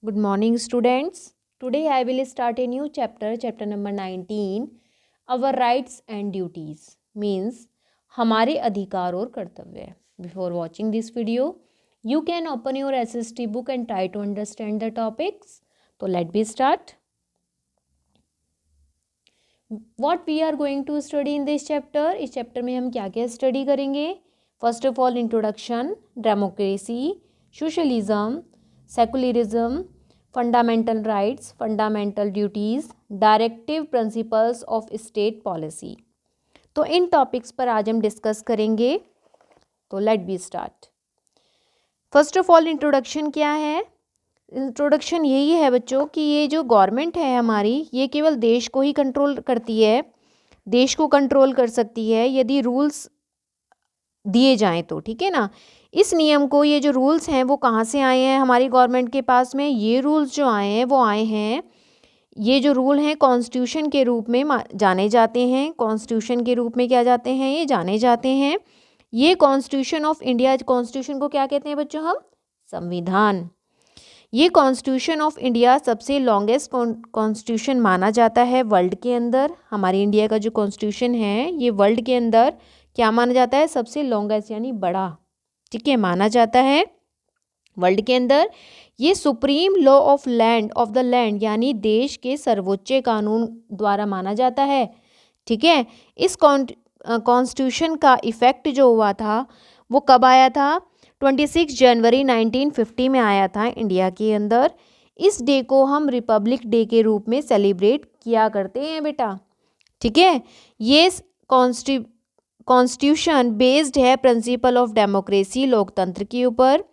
Good morning, students. Today I will start a new chapter, chapter number 19, Our Rights and Duties, means हमारे अधिकार और कर्तव्य. Before watching this video, you can open your SST book and try to understand the topics. So let me start. What we are going to study in this chapter? इस chapter में हम क्या क्या study करेंगे? First of all, introduction, democracy, socialism, secularism, fundamental rights, fundamental duties, directive principles of state policy. तो इन topics पर आज हम डिस्कस करेंगे. तो let be start. First of all introduction क्या है? इंट्रोडक्शन यही है बच्चों कि ये जो गवर्नमेंट है हमारी, ये केवल देश को ही कंट्रोल करती है, देश को कंट्रोल कर सकती है यदि रूल्स दिए जाएं तो, ठीक है ना. इस नियम को, ये जो रूल्स हैं वो कहाँ से आए हैं हमारी गवर्नमेंट के पास में? ये रूल्स जो आए हैं वो आए हैं, ये जो रूल हैं कॉन्स्टिट्यूशन के रूप में जाने जाते हैं. कॉन्स्टिट्यूशन के रूप में क्या जाते हैं? ये जाने जाते हैं. ये कॉन्स्टिट्यूशन ऑफ इंडिया, कॉन्स्टिट्यूशन को क्या कहते हैं बच्चों हम? संविधान. ये कॉन्स्टिट्यूशन ऑफ इंडिया सबसे लॉन्गेस्ट कॉन्स्टिट्यूशन माना जाता है वर्ल्ड के अंदर. हमारी इंडिया का जो कॉन्स्टिट्यूशन है ये वर्ल्ड के अंदर क्या माना जाता है? सबसे लॉन्गेस्ट यानी बड़ा, ठीक है, माना जाता है वर्ल्ड के अंदर. ये supreme law of the land यानी देश के सर्वोच्च कानून द्वारा माना जाता है, ठीक है. इस कॉन्स्टिट्यूशन का इफेक्ट जो हुआ था वो कब आया था? 26 जनवरी 1950 में आया था इंडिया के अंदर. इस डे को हम रिपब्लिक डे के रूप में सेलिब्रेट किया करते हैं बेटा, ठीक है. ये कॉन्स्टिट्यूशन बेस्ड है प्रिंसिपल ऑफ डेमोक्रेसी, लोकतंत्र के ऊपर,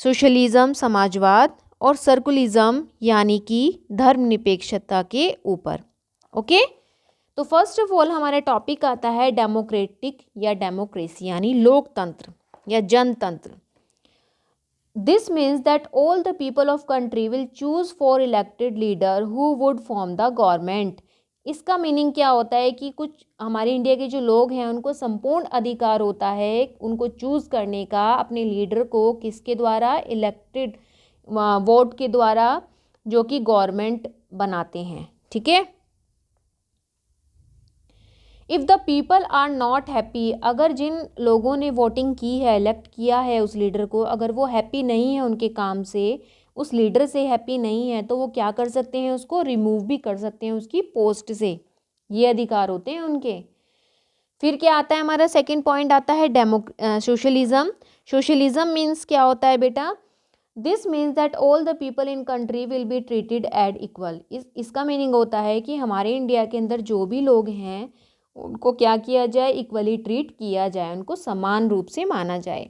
सोशलिज्म समाजवाद, और सर्कुलिज्म यानी कि धर्मनिरपेक्षता के ऊपर. ओके. तो फर्स्ट ऑफ ऑल हमारा टॉपिक आता है डेमोक्रेटिक या डेमोक्रेसी यानी लोकतंत्र या जनतंत्र. This means that all the people of country will choose for elected leader who would form the government. इसका मीनिंग क्या होता है कि कुछ हमारे इंडिया के जो लोग हैं उनको संपूर्ण अधिकार होता है उनको चूज़ करने का अपने लीडर को, किसके द्वारा? इलेक्टेड वोट के द्वारा, जो कि गवर्नमेंट बनाते हैं, ठीक है. If the people are not happy, अगर जिन लोगों ने वोटिंग की है, इलेक्ट किया है उस लीडर को, अगर वो हैप्पी नहीं है उनके काम से, उस लीडर से हैप्पी नहीं है, तो वो क्या कर सकते हैं? उसको रिमूव भी कर सकते हैं उसकी पोस्ट से. ये अधिकार होते हैं उनके. फिर क्या आता है हमारा? सेकंड पॉइंट आता है सोशलिज्म. सोशलिज्म मीन्स क्या होता है बेटा? This means that all the people in country will be treated at equal. इसका मीनिंग होता है कि हमारे इंडिया के अंदर जो भी लोग हैं उनको क्या किया जाए? इक्वली ट्रीट किया जाए, उनको समान रूप से माना जाए.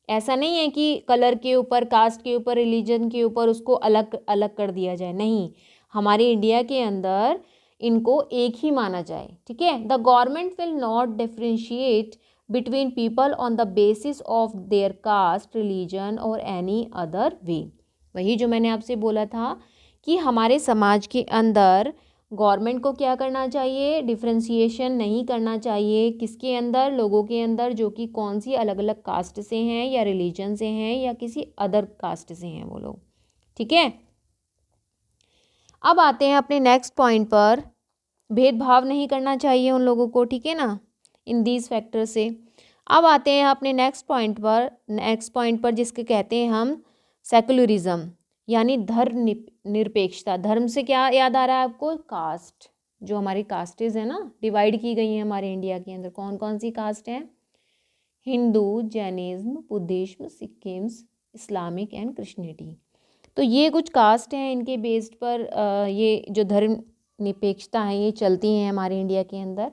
ऐसा नहीं है कि कलर के ऊपर, कास्ट के ऊपर, रिलीजन के ऊपर उसको अलग अलग कर दिया जाए. नहीं, हमारे इंडिया के अंदर इनको एक ही माना जाए, ठीक है. The government will not differentiate between people on the basis of their caste, religion और एनी अदर वे. वही जो मैंने आपसे बोला था कि हमारे समाज के अंदर गवर्नमेंट को क्या करना चाहिए? डिफ्रेंशिएशन नहीं करना चाहिए. किसके अंदर? लोगों के अंदर, जो कि कौन सी अलग अलग कास्ट से हैं या रिलीजन से हैं या किसी अदर कास्ट से हैं वो लोग, ठीक है. अब आते हैं अपने नेक्स्ट पॉइंट पर. भेदभाव नहीं करना चाहिए उन लोगों को, ठीक है ना, इन दीज फैक्टर से. अब आते हैं अपने नेक्स्ट पॉइंट पर जिसके कहते हैं हम सेकुलरिज्म यानी धर्म निरपेक्षता. धर्म से क्या याद आ रहा है आपको? कास्ट. जो हमारी कास्टेज है ना, डिवाइड की गई हैं हमारे इंडिया के अंदर. कौन कौन सी कास्ट हैं? Hindu, Jainism, Buddhism, Sikhism, Islamic and Christianity. तो ये कुछ कास्ट हैं, इनके बेस्ड पर ये जो धर्म निरपेक्षता है ये चलती हैं हमारे इंडिया के अंदर.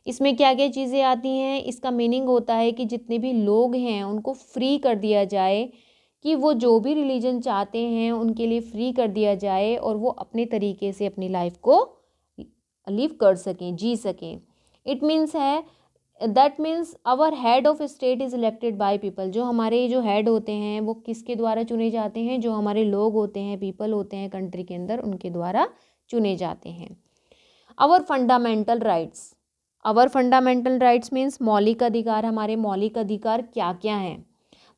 इसमें क्या क्या चीज़ें आती हैं? इसका मीनिंग होता है कि जितने भी लोग हैं उनको फ्री कर दिया जाए, कि वो जो भी रिलीजन चाहते हैं उनके लिए फ्री कर दिया जाए और वो अपने तरीके से अपनी लाइफ को लिव कर सकें, जी सकें. इट मीन्स है, that means our head of state is elected by people. जो हमारे जो हेड होते हैं वो किसके द्वारा चुने जाते हैं? जो हमारे लोग होते हैं, पीपल होते हैं कंट्री के अंदर, उनके द्वारा चुने जाते हैं. Our fundamental rights. Our fundamental rights means मौलिक अधिकार. हमारे मौलिक अधिकार क्या क्या हैं?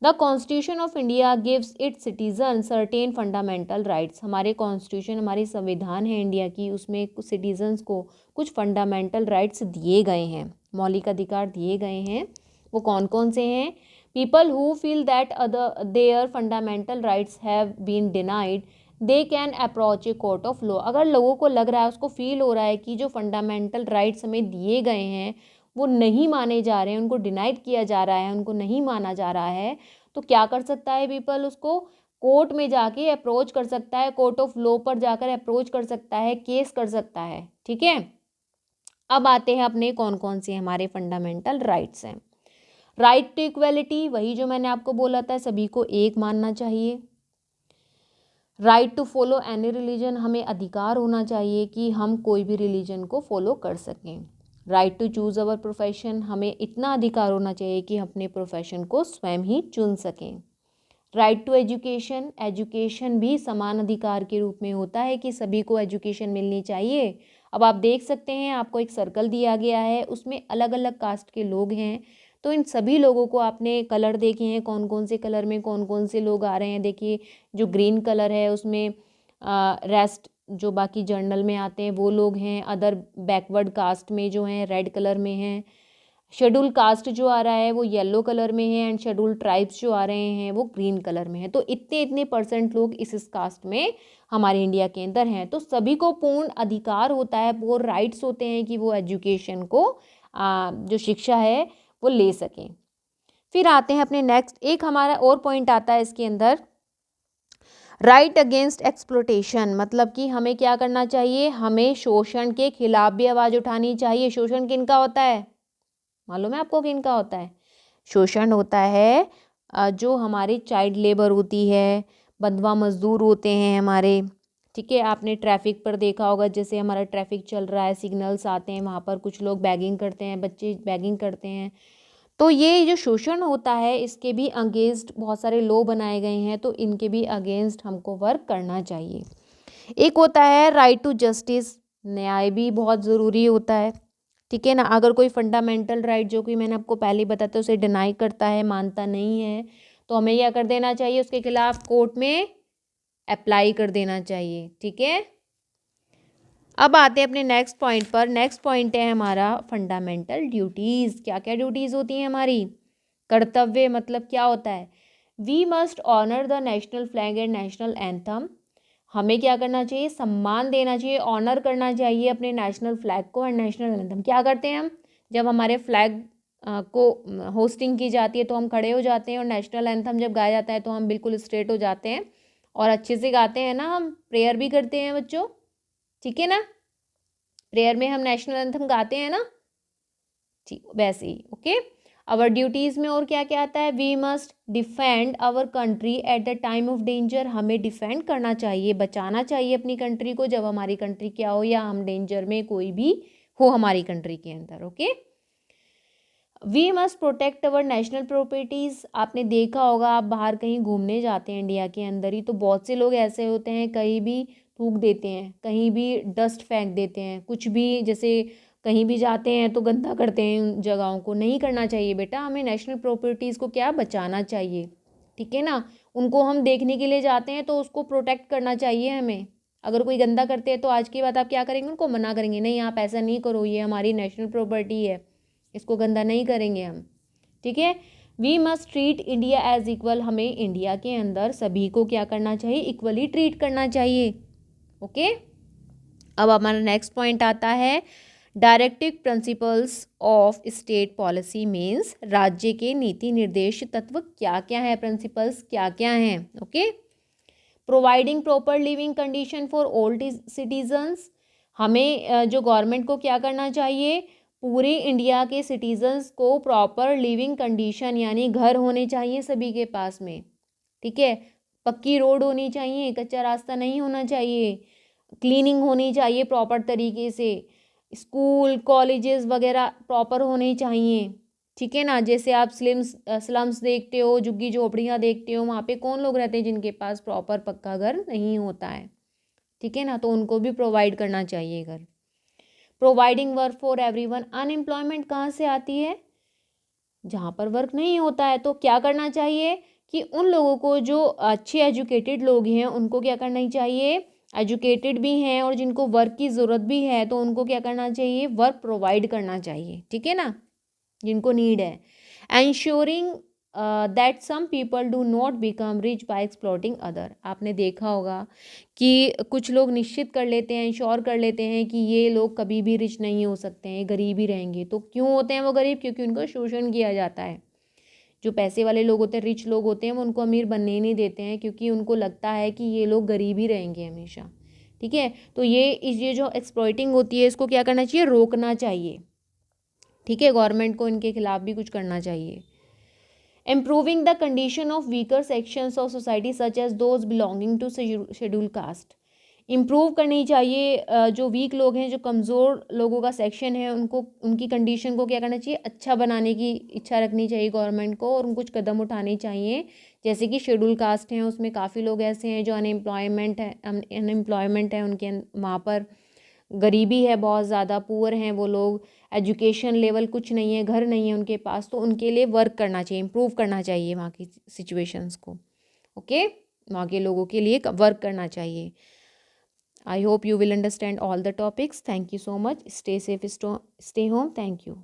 The constitution of India gives its citizen certain fundamental rights. हमारे कॉन्स्टिट्यूशन, हमारी संविधान है इंडिया की, उसमें सिटीजन्स को कुछ फंडामेंटल राइट्स दिए गए हैं, मौलिक अधिकार दिए गए हैं। वो कौन कौन से हैं? People who feel that other their fundamental rights have been denied they can approach a court of law. अगर लोगों को लग रहा है, उसको फील हो रहा है कि जो फंडामेंटल राइट्स हमें दिए गए हैं वो नहीं माने जा रहे हैं, उनको डिनाइड किया जा रहा है, उनको नहीं माना जा रहा है, तो क्या कर सकता है पीपल? उसको कोर्ट में जाके अप्रोच कर सकता है, कोर्ट ऑफ लॉ पर जाकर अप्रोच कर सकता है, केस कर सकता है। ठीक है, अब आते हैं अपने कौन कौन से हमारे फंडामेंटल राइट्स हैं। राइट टू इक्वलिटी, वही जो मैंने आपको बोला था, सभी को एक मानना चाहिए। Right to follow any religion, हमें अधिकार होना चाहिए कि हम कोई भी रिलीजन को फॉलो कर सकें। Right to choose our profession, हमें इतना अधिकार होना चाहिए कि हम अपने प्रोफेशन को स्वयं ही चुन सकें। राइट टू एजुकेशन, एजुकेशन भी समान अधिकार के रूप में होता है कि सभी को एजुकेशन मिलनी चाहिए। अब आप देख सकते हैं, आपको एक सर्कल दिया गया है, उसमें अलग अलग कास्ट के लोग हैं, तो इन सभी लोगों को आपने कलर देखे हैं, कौन कौन से कलर में कौन कौन से लोग आ रहे हैं। देखिए, जो ग्रीन कलर है उसमें रेस्ट, जो बाकी जर्नल में आते हैं वो लोग हैं। अदर बैकवर्ड कास्ट में जो हैं रेड कलर में हैं। शेड्यूल कास्ट जो आ रहा है वो येलो कलर में है, एंड शेड्यूल ट्राइब्स जो आ रहे हैं वो ग्रीन कलर में है। तो इतने इतने परसेंट लोग इस कास्ट में हमारे इंडिया के अंदर हैं। तो सभी को पूर्ण अधिकार होता है, वो राइट्स होते हैं कि वो एजुकेशन को जो शिक्षा है वो ले सकें। फिर आते हैं अपने नेक्स्ट, एक हमारा और पॉइंट आता है इसके अंदर, राइट अगेंस्ट एक्सप्लोटेशन, मतलब कि हमें क्या करना चाहिए? हमें शोषण के खिलाफ भी आवाज़ उठानी चाहिए। शोषण किनका होता है? मालूम है आपको किनका होता है? शोषण होता है जो हमारी चाइल्ड लेबर होती है, बंधुआ मजदूर होते हैं हमारे। ठीक है, आपने ट्रैफिक पर देखा होगा, जैसे हमारा ट्रैफिक चल रहा है, सिग्नल्स आते हैं, वहाँ पर कुछ लोग बैगिंग करते हैं, बच्चे बैगिंग करते हैं। तो ये जो शोषण होता है, इसके भी अगेंस्ट बहुत सारे लॉ बनाए गए हैं, तो इनके भी अगेंस्ट हमको वर्क करना चाहिए। एक होता है राइट टू जस्टिस, न्याय भी बहुत ज़रूरी होता है। ठीक है ना, अगर कोई फंडामेंटल राइट जो कि मैंने आपको पहले बताया था उसे डिनाई करता है, मानता नहीं है, तो हमें क्या कर देना चाहिए? उसके खिलाफ कोर्ट में अप्लाई कर देना चाहिए। ठीक है, अब आते हैं अपने नेक्स्ट पॉइंट पर। नेक्स्ट पॉइंट है हमारा फंडामेंटल ड्यूटीज़। क्या क्या ड्यूटीज़ होती हैं हमारी? कर्तव्य, मतलब क्या होता है? We must honour the national flag and national anthem, हमें क्या करना चाहिए? सम्मान देना चाहिए, ऑनर करना चाहिए अपने नेशनल फ्लैग को एंड नेशनल एंथम। क्या करते हैं हम? जब हमारे फ्लैग को होस्टिंग की जाती है तो हम खड़े हो जाते हैं, और नेशनल एंथम जब गाया जाता है तो हम बिल्कुल स्ट्रेट हो जाते हैं और अच्छे से गाते हैं ना। हम प्रेयर भी करते हैं बच्चों, ठीक है ना, प्रेयर में हम नेशनल एंथम गाते हैं ना, ठीक वैसे ही। ओके, आवर ड्यूटीज़ में और क्या क्या आता है? We must defend our country at the time of danger, हमें डिफेंड करना चाहिए, बचाना चाहिए अपनी कंट्री को जब हमारी कंट्री क्या हो, या हम डेंजर में कोई भी हो हमारी कंट्री के अंदर। Okay, we must protect our national properties, आपने देखा होगा, आप बाहर कहीं घूमने जाते हैं इंडिया के अंदर ही, तो बहुत से लोग ऐसे होते हैं कहीं भी थूक देते हैं, कहीं भी डस्ट फेंक देते हैं, कुछ भी, जैसे कहीं भी जाते हैं तो गंदा करते हैं उन जगहों को। नहीं करना चाहिए बेटा, हमें नेशनल प्रॉपर्टीज़ को क्या बचाना चाहिए। ठीक है ना, उनको हम देखने के लिए जाते हैं तो उसको प्रोटेक्ट करना चाहिए हमें। अगर कोई गंदा करते हैं तो आज की बात आप क्या करेंगे? उनको मना करेंगे, नहीं आप ऐसा नहीं करो, ये हमारी नेशनल प्रॉपर्टी है, इसको गंदा नहीं करेंगे हम। ठीक है, we must treat India as equal, हमें इंडिया के अंदर सभी को क्या करना चाहिए? इक्वली ट्रीट करना चाहिए। ओके, अब हमारा नेक्स्ट पॉइंट आता है directive principles of state policy means, राज्य के नीति निर्देश तत्व क्या क्या है, प्रिंसिपल्स क्या क्या हैं। Okay, providing proper living condition for all citizens, हमें जो गवर्नमेंट को क्या करना चाहिए? पूरे इंडिया के सिटीजन्स को प्रॉपर लिविंग कंडीशन, यानी घर होने चाहिए सभी के पास में। ठीक है, पक्की रोड होनी चाहिए, कच्चा रास्ता नहीं होना चाहिए, क्लीनिंग होनी चाहिए प्रॉपर तरीके से, स्कूल कॉलेजेस वगैरह प्रॉपर होने चाहिए। ठीक है ना, जैसे आप स्लम्स देखते हो, झुग्गी झोपड़ियाँ देखते हो, वहाँ पे कौन लोग रहते हैं जिनके पास प्रॉपर पक्का घर नहीं होता है। ठीक है ना, तो उनको भी प्रोवाइड करना चाहिए घर। Providing work for everyone, unemployment कहाँ से आती है? जहाँ पर वर्क नहीं होता है, तो क्या करना चाहिए? कि उन लोगों को जो अच्छे एजुकेटेड लोग हैं उनको क्या करना चाहिए, एजुकेटेड भी हैं और जिनको वर्क की ज़रूरत भी है तो उनको क्या करना चाहिए, वर्क प्रोवाइड करना चाहिए, ठीक है ना, जिनको नीड है। Ensuring that some people do not become rich by exploiting other. आपने देखा होगा कि कुछ लोग निश्चित कर लेते हैं, इंश्योर कर लेते हैं कि ये लोग कभी भी रिच नहीं हो सकते हैं, गरीब ही रहेंगे। तो क्यों होते हैं वो गरीब, क्योंकि उनको शोषण किया जाता है। जो पैसे वाले लोग होते हैं, रिच लोग होते हैं, वो उनको अमीर बनने ही नहीं देते हैं क्योंकि उनको लगता है कि ये लोग गरीब ही रहेंगे हमेशा, ठीक है। तो ये जो एक्सप्लॉइटिंग होती है इसको क्या करना चाहिए, रोकना चाहिए, ठीक है। गवर्नमेंट को इनके खिलाफ भी कुछ करना चाहिए। Improving the condition of weaker sections of society such as those belonging to scheduled caste. Improve करनी चाहिए जो वीक लोग हैं, जो कमज़ोर लोगों का सेक्शन है, उनको उनकी कंडीशन को क्या करना चाहिए, अच्छा बनाने की इच्छा रखनी चाहिए गवर्नमेंट को, और कुछ कदम उठाने चाहिए। जैसे कि शेड्यूल कास्ट हैं उसमें काफ़ी लोग ऐसे हैं जो अनएम्प्लॉयमेंट है उनके वहाँ पर गरीबी है, बहुत ज़्यादा पुअर हैं वो लोग, एजुकेशन लेवल कुछ नहीं है, घर नहीं है उनके पास, तो उनके लिए वर्क करना चाहिए, इम्प्रूव करना चाहिए वहाँ की सिचुएशंस को, ओके। वहाँ के लोगों के लिए वर्क करना चाहिए। I hope you will understand all the topics. Thank you so much. Stay safe, stay home. Thank you.